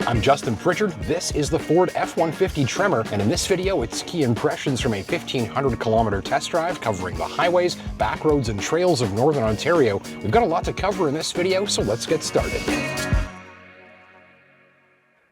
I'm Justin Pritchard, this is the Ford F-150 Tremor, and in this video it's key impressions from a 1,500-kilometer test drive covering the highways, back roads, and trails of Northern Ontario. We've got a lot to cover in this video, so let's get started.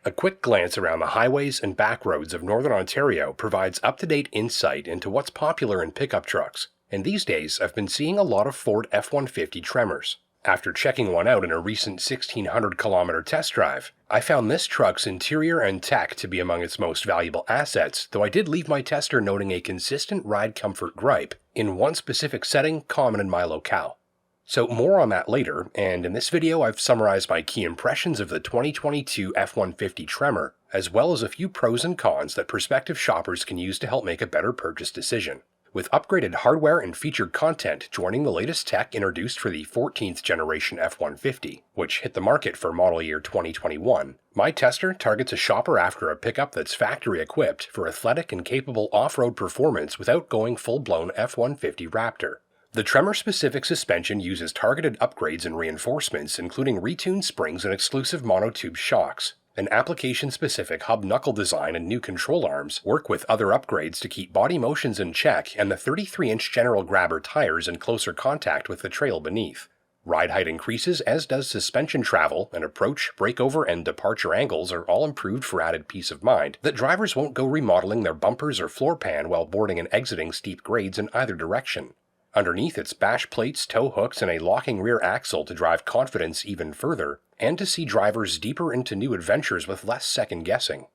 A quick glance around the highways and back roads of Northern Ontario provides up-to-date insight into what's popular in pickup trucks, and these days I've been seeing a lot of Ford F-150 Tremors. After checking one out in a recent 1,600-kilometer test drive, I found this truck's interior and tech to be among its most valuable assets, though I did leave my tester noting a consistent ride comfort gripe in one specific setting common in my locale. So more on that later, and in this video I've summarized my key impressions of the 2022 F-150 Tremor, as well as a few pros and cons that prospective shoppers can use to help make a better purchase decision. With upgraded hardware and featured content joining the latest tech introduced for the 14th generation F-150, which hit the market for model year 2021, my tester targets a shopper after a pickup that's factory equipped for athletic and capable off-road performance without going full-blown F-150 Raptor. The Tremor-specific suspension uses targeted upgrades and reinforcements, including retuned springs and exclusive monotube shocks. An application-specific hub knuckle design and new control arms work with other upgrades to keep body motions in check, and the 33-inch General Grabber tires in closer contact with the trail beneath. Ride height increases, as does suspension travel, and approach, breakover, and departure angles are all improved for added peace of mind that drivers won't go remodeling their bumpers or floor pan while boarding and exiting steep grades in either direction. Underneath it's bash plates, tow hooks, and a locking rear axle to drive confidence even further, and to see drivers deeper into new adventures with less second-guessing.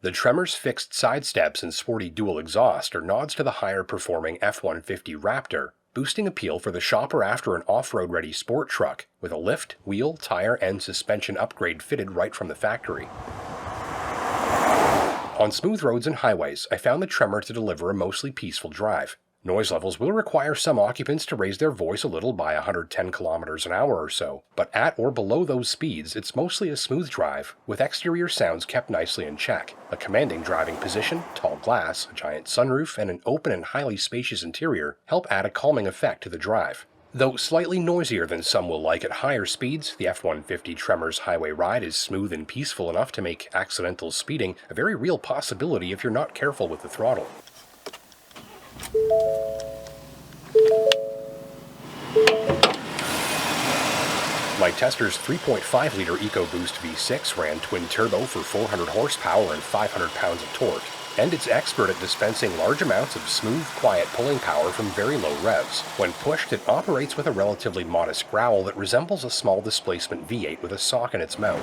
The Tremor's fixed side steps and sporty dual exhaust are nods to the higher-performing F-150 Raptor, boosting appeal for the shopper after an off-road-ready sport truck, with a lift, wheel, tire, and suspension upgrade fitted right from the factory. On smooth roads and highways, I found the Tremor to deliver a mostly peaceful drive. Noise levels will require some occupants to raise their voice a little by 110 kilometers an hour or so, but at or below those speeds it's mostly a smooth drive, with exterior sounds kept nicely in check. A commanding driving position, tall glass, a giant sunroof, and an open and highly spacious interior help add a calming effect to the drive. Though slightly noisier than some will like at higher speeds, the F-150 Tremor's highway ride is smooth and peaceful enough to make accidental speeding a very real possibility if you're not careful with the throttle. My tester's 3.5-liter EcoBoost V6 ran twin-turbo for 400 horsepower and 500 pounds of torque, and it's expert at dispensing large amounts of smooth, quiet pulling power from very low revs. When pushed, it operates with a relatively modest growl that resembles a small displacement V8 with a sock in its mouth.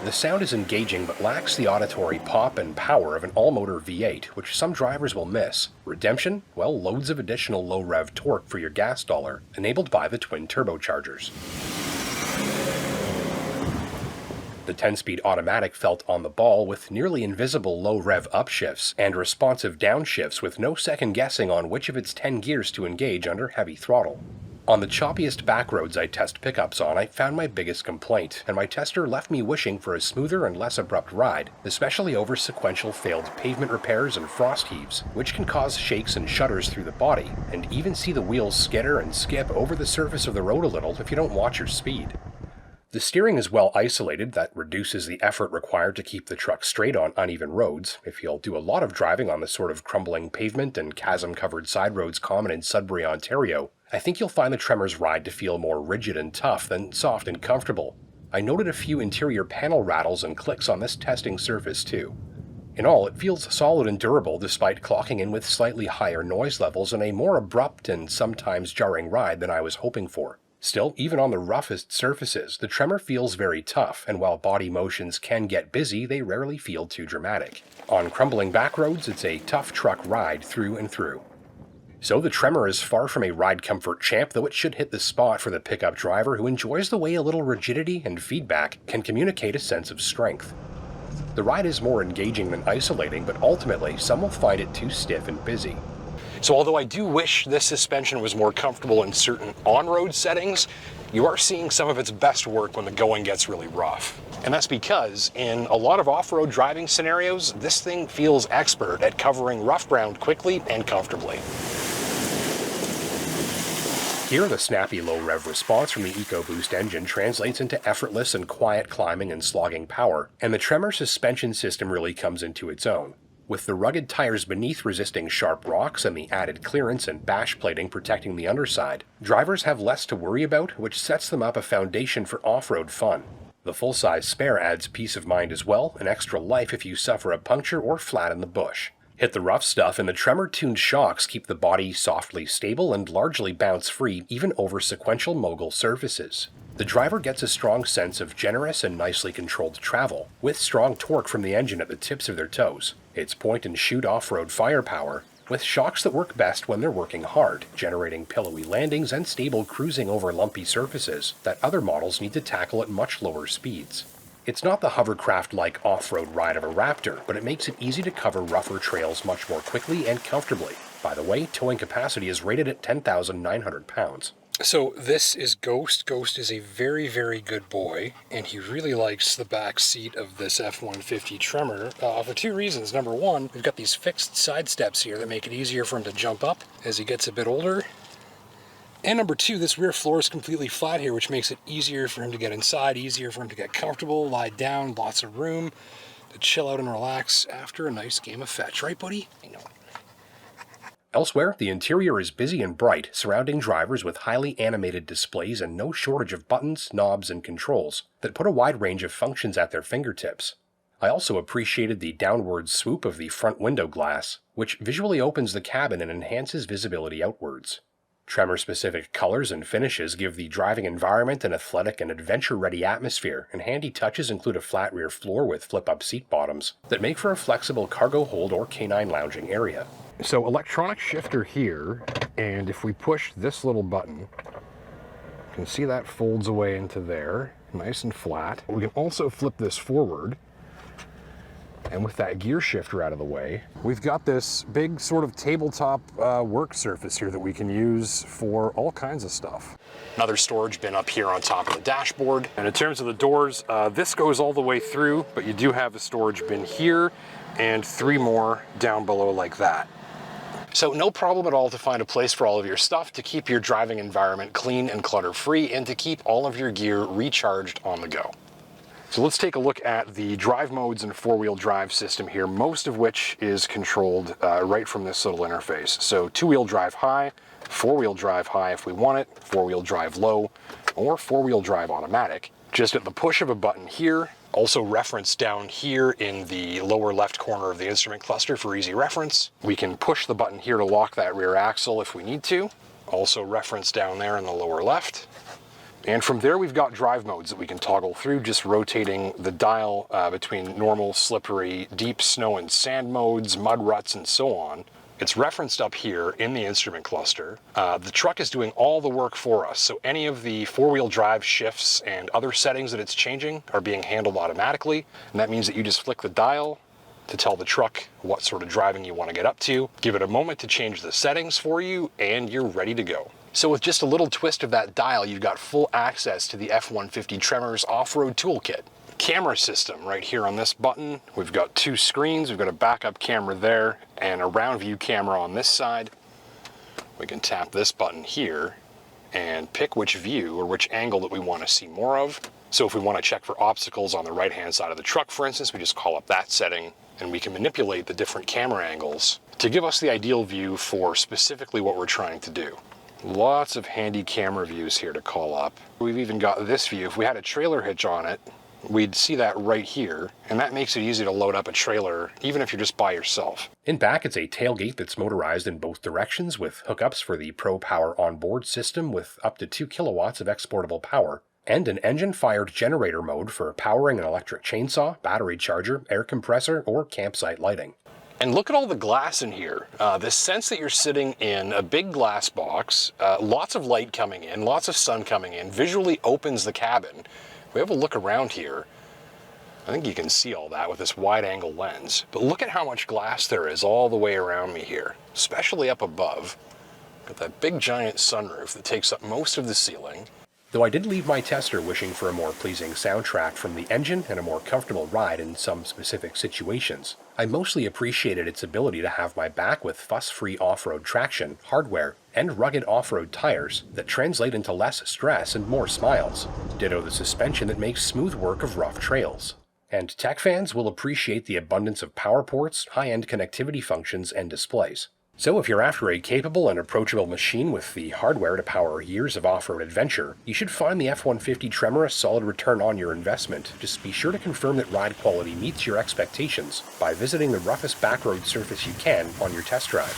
The sound is engaging but lacks the auditory pop and power of an all-motor V8, which some drivers will miss. Redemption? Well, loads of additional low-rev torque for your gas dollar, enabled by the twin turbochargers. The 10-speed automatic felt on the ball with nearly invisible low-rev upshifts and responsive downshifts with no second-guessing on which of its 10 gears to engage under heavy throttle. On the choppiest back roads I test pickups on, I found my biggest complaint, and my tester left me wishing for a smoother and less abrupt ride, especially over sequential failed pavement repairs and frost heaves, which can cause shakes and shudders through the body, and even see the wheels skitter and skip over the surface of the road a little if you don't watch your speed. The steering is well isolated, that reduces the effort required to keep the truck straight on uneven roads. If you'll do a lot of driving on the sort of crumbling pavement and chasm-covered side roads common in Sudbury, Ontario, I think you'll find the Tremor's ride to feel more rigid and tough than soft and comfortable. I noted a few interior panel rattles and clicks on this testing surface too. In all, it feels solid and durable despite clocking in with slightly higher noise levels and a more abrupt and sometimes jarring ride than I was hoping for. Still, even on the roughest surfaces, the Tremor feels very tough, and while body motions can get busy, they rarely feel too dramatic. On crumbling back roads, it's a tough truck ride through and through. So the Tremor is far from a ride comfort champ, though it should hit the spot for the pickup driver who enjoys the way a little rigidity and feedback can communicate a sense of strength. The ride is more engaging than isolating, but ultimately some will find it too stiff and busy. So although I do wish this suspension was more comfortable in certain on-road settings, you are seeing some of its best work when the going gets really rough. And that's because in a lot of off-road driving scenarios, this thing feels expert at covering rough ground quickly and comfortably. Here, the snappy low-rev response from the EcoBoost engine translates into effortless and quiet climbing and slogging power, and the Tremor suspension system really comes into its own. With the rugged tires beneath resisting sharp rocks and the added clearance and bash plating protecting the underside, drivers have less to worry about, which sets them up a foundation for off-road fun. The full-size spare adds peace of mind as well, and extra life if you suffer a puncture or flat in the bush. Hit the rough stuff, and the Tremor-tuned shocks keep the body softly stable and largely bounce-free even over sequential mogul surfaces. The driver gets a strong sense of generous and nicely controlled travel, with strong torque from the engine at the tips of their toes. It's point-and-shoot off-road firepower, with shocks that work best when they're working hard, generating pillowy landings and stable cruising over lumpy surfaces that other models need to tackle at much lower speeds. It's not the hovercraft-like off-road ride of a Raptor, but it makes it easy to cover rougher trails much more quickly and comfortably. By the way, towing capacity is rated at 10,900 pounds. So this is Ghost. Ghost is a very, very good boy, and he really likes the back seat of this F-150 Tremor for two reasons. Number one, we've got these fixed side steps here that make it easier for him to jump up as he gets a bit older. And number two, this rear floor is completely flat here, which makes it easier for him to get inside, easier for him to get comfortable, lie down, lots of room to chill out and relax after a nice game of fetch. Right, buddy? I know. Elsewhere, the interior is busy and bright, surrounding drivers with highly animated displays and no shortage of buttons, knobs, and controls that put a wide range of functions at their fingertips. I also appreciated the downward swoop of the front window glass, which visually opens the cabin and enhances visibility outwards. Tremor-specific colors and finishes give the driving environment an athletic and adventure-ready atmosphere, and handy touches include a flat rear floor with flip-up seat bottoms that make for a flexible cargo hold or canine lounging area. So electronic shifter here, and if we push this little button, you can see that folds away into there, nice and flat. We can also flip this forward, and with that gear shifter out of the way, we've got this big sort of tabletop work surface here that we can use for all kinds of stuff. Another storage bin up here on top of the dashboard. And in terms of the doors, this goes all the way through, but you do have a storage bin here and three more down below like that. So no problem at all to find a place for all of your stuff, to keep your driving environment clean and clutter-free, and to keep all of your gear recharged on the go. So let's take a look at the drive modes and four-wheel drive system here, most of which is controlled right from this little interface. So two-wheel drive high, four-wheel drive high if we want it, four-wheel drive low, or four-wheel drive automatic. Just at the push of a button here, also referenced down here in the lower left corner of the instrument cluster for easy reference. We can push the button here to lock that rear axle if we need to, also referenced down there in the lower left. And from there we've got drive modes that we can toggle through, just rotating the dial between normal, slippery, deep snow and sand modes, mud ruts, and so on. It's referenced up here in the instrument cluster. The truck is doing all the work for us, so any of the four-wheel drive shifts and other settings that it's changing are being handled automatically, and that means that you just flick the dial to tell the truck what sort of driving you want to get up to, give it a moment to change the settings for you, and you're ready to go. So with just a little twist of that dial, you've got full access to the F-150 Tremor's off-road toolkit. Camera system right here on this button. We've got two screens. We've got a backup camera there and a round view camera on this side. We can tap this button here and pick which view or which angle that we want to see more of. So if we want to check for obstacles on the right-hand side of the truck, for instance, we just call up that setting, and we can manipulate the different camera angles to give us the ideal view for specifically what we're trying to do. Lots of handy camera views here to call up. We've even got this view. If we had a trailer hitch on it, we'd see that right here, and that makes it easy to load up a trailer, even if you're just by yourself. In back, it's a tailgate that's motorized in both directions with hookups for the Pro Power onboard system with up to 2 kilowatts of exportable power, and an engine-fired generator mode for powering an electric chainsaw, battery charger, air compressor, or campsite lighting. And look at all the glass in here. This sense that you're sitting in a big glass box, lots of light coming in, lots of sun coming in, visually opens the cabin. If we have a look around here, I think you can see all that with this wide-angle lens. But look at how much glass there is all the way around me here, especially up above. Got that big giant sunroof that takes up most of the ceiling. Though I did leave my tester wishing for a more pleasing soundtrack from the engine and a more comfortable ride in some specific situations, I mostly appreciated its ability to have my back with fuss-free off-road traction, hardware, and rugged off-road tires that translate into less stress and more smiles. Ditto the suspension that makes smooth work of rough trails. And tech fans will appreciate the abundance of power ports, high-end connectivity functions, and displays. So if you're after a capable and approachable machine with the hardware to power years of off-road adventure, you should find the F-150 Tremor a solid return on your investment. Just be sure to confirm that ride quality meets your expectations by visiting the roughest backroad surface you can on your test drive.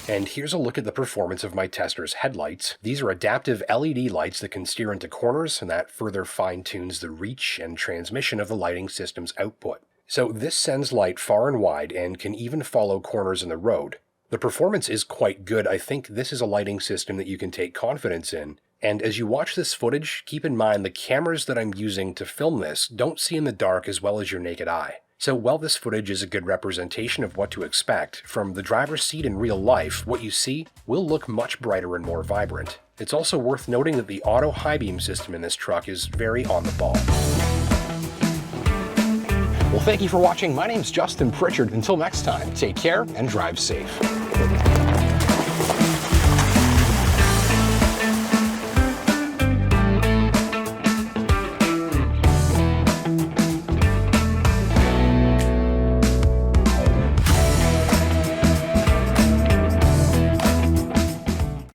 And here's a look at the performance of my tester's headlights. These are adaptive LED lights that can steer into corners, and that further fine-tunes the reach and transmission of the lighting system's output. So this sends light far and wide and can even follow corners in the road. The performance is quite good. I think this is a lighting system that you can take confidence in. And as you watch this footage, keep in mind the cameras that I'm using to film this don't see in the dark as well as your naked eye. So while this footage is a good representation of what to expect, from the driver's seat in real life, what you see will look much brighter and more vibrant. It's also worth noting that the auto high beam system in this truck is very on the ball. Well, thank you for watching. My name's Justin Pritchard. Until next time, take care and drive safe.